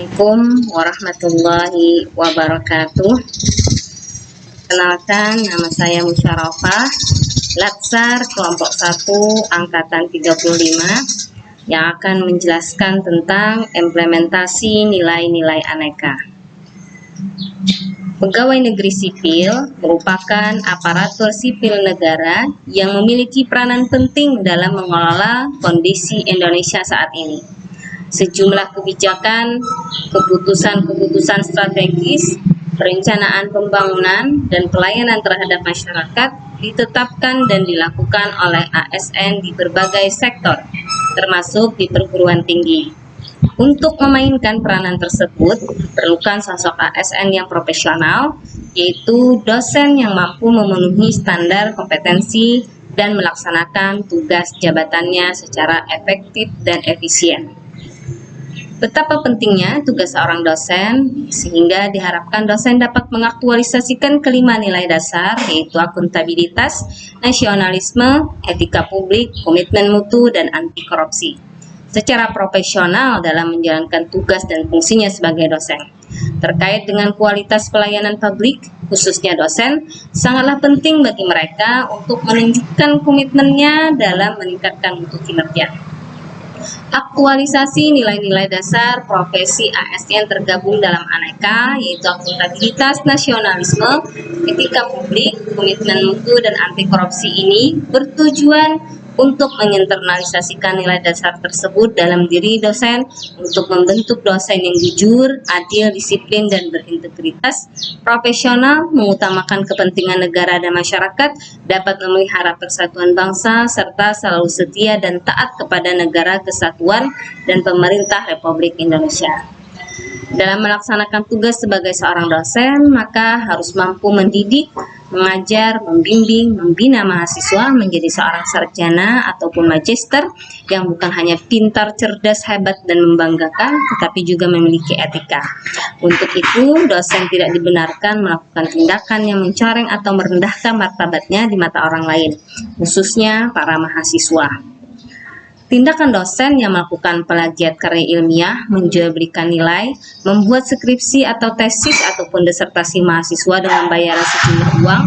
Assalamualaikum warahmatullahi wabarakatuh. Kenalkan, nama saya Musyarafah, Latsar kelompok 1 angkatan 35 yang akan menjelaskan tentang implementasi nilai-nilai aneka. Pegawai negeri sipil merupakan aparatur sipil negara yang memiliki peranan penting dalam mengelola kondisi Indonesia saat ini. Sejumlah kebijakan, keputusan-keputusan strategis, perencanaan pembangunan, dan pelayanan terhadap masyarakat ditetapkan dan dilakukan oleh ASN di berbagai sektor, termasuk di perguruan tinggi. Untuk memainkan peranan tersebut, diperlukan sosok ASN yang profesional, yaitu dosen yang mampu memenuhi standar kompetensi dan melaksanakan tugas jabatannya secara efektif dan efisien. Betapa pentingnya tugas seorang dosen, sehingga diharapkan dosen dapat mengaktualisasikan kelima nilai dasar, yaitu akuntabilitas, nasionalisme, etika publik, komitmen mutu, dan anti korupsi, secara profesional dalam menjalankan tugas dan fungsinya sebagai dosen. Terkait dengan kualitas pelayanan publik, khususnya dosen, sangatlah penting bagi mereka untuk menunjukkan komitmennya dalam meningkatkan mutu kinerja. Aktualisasi nilai-nilai dasar profesi ASN tergabung dalam aneka, yaitu akuntabilitas, nasionalisme, etika publik, komitmen mutu, dan anti korupsi ini bertujuan untuk menginternalisasikan nilai dasar tersebut dalam diri dosen untuk membentuk dosen yang jujur, adil, disiplin, dan berintegritas, profesional, mengutamakan kepentingan negara dan masyarakat, dapat memelihara persatuan bangsa, serta selalu setia dan taat kepada negara kesatuan dan pemerintah Republik Indonesia. Dalam melaksanakan tugas sebagai seorang dosen, maka harus mampu mendidik, mengajar, membimbing, membina mahasiswa menjadi seorang sarjana ataupun magister yang bukan hanya pintar, cerdas, hebat, dan membanggakan, tetapi juga memiliki etika. Untuk itu, dosen tidak dibenarkan melakukan tindakan yang mencoreng atau merendahkan martabatnya di mata orang lain, khususnya para mahasiswa. Tindakan dosen yang melakukan plagiat karya ilmiah, menjualbelikan nilai, membuat skripsi atau tesis ataupun disertasi mahasiswa dengan bayaran sejumlah uang,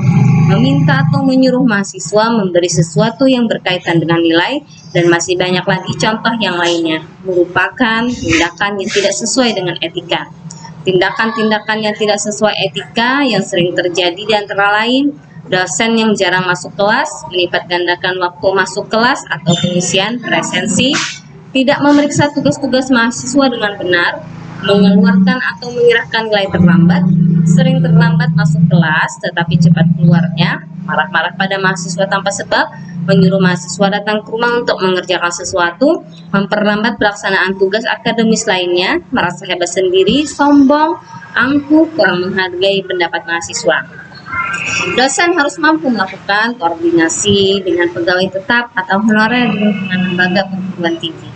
meminta atau menyuruh mahasiswa memberi sesuatu yang berkaitan dengan nilai, dan masih banyak lagi contoh yang lainnya, merupakan tindakan yang tidak sesuai dengan etika. Tindakan-tindakan yang tidak sesuai etika yang sering terjadi di antara lain, dosen yang jarang masuk kelas, melipat gandakan waktu masuk kelas atau pengisian presensi, tidak memeriksa tugas-tugas mahasiswa dengan benar, mengeluarkan atau menyerahkan nilai terlambat, sering terlambat masuk kelas tetapi cepat keluarnya, marah-marah pada mahasiswa tanpa sebab, menyuruh mahasiswa datang ke rumah untuk mengerjakan sesuatu, memperlambat pelaksanaan tugas akademis lainnya, merasa hebat sendiri, sombong, angkuh, kurang menghargai pendapat mahasiswa. Dosen harus mampu melakukan koordinasi dengan pegawai tetap atau honorer di lingkungan lembaga perguruan tinggi,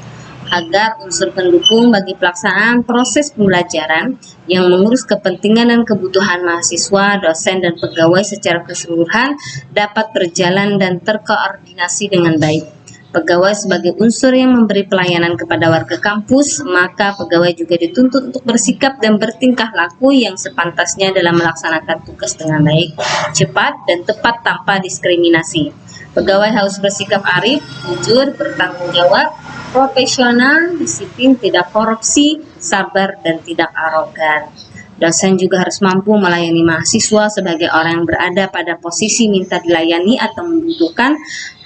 agar unsur pendukung bagi pelaksanaan proses pembelajaran yang mengurus kepentingan dan kebutuhan mahasiswa, dosen, dan pegawai secara keseluruhan dapat berjalan dan terkoordinasi dengan baik. Pegawai sebagai unsur yang memberi pelayanan kepada warga kampus, maka pegawai juga dituntut untuk bersikap dan bertingkah laku yang sepantasnya dalam melaksanakan tugas dengan baik, cepat, dan tepat tanpa diskriminasi. Pegawai harus bersikap arif, jujur, bertanggung jawab, profesional, disiplin, tidak korupsi, sabar, dan tidak arogan. Dosen juga harus mampu melayani mahasiswa sebagai orang yang berada pada posisi minta dilayani atau membutuhkan,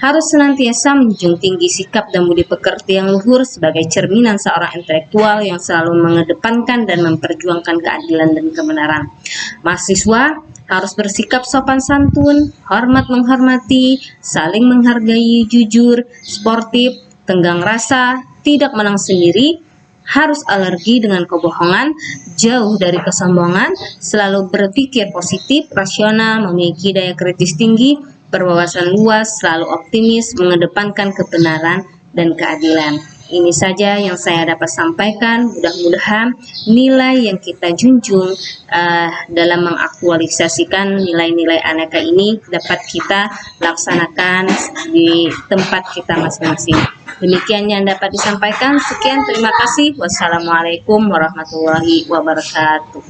harus senantiasa menjunjung tinggi sikap dan budi pekerti yang luhur sebagai cerminan seorang intelektual yang selalu mengedepankan dan memperjuangkan keadilan dan kebenaran. Mahasiswa harus bersikap sopan santun, hormat menghormati, saling menghargai, jujur, sportif, tenggang rasa, tidak menang sendiri, harus alergi dengan kebohongan, jauh dari kesombongan, selalu berpikir positif, rasional, memiliki daya kritis tinggi, berwawasan luas, selalu optimis, mengedepankan kebenaran dan keadilan. Ini saja yang saya dapat sampaikan. Mudah-mudahan nilai yang kita junjung dalam mengaktualisasikan nilai-nilai Aneka ini dapat kita laksanakan di tempat kita masing-masing. Demikian yang dapat disampaikan. Sekian, terima kasih. Wassalamualaikum warahmatullahi wabarakatuh.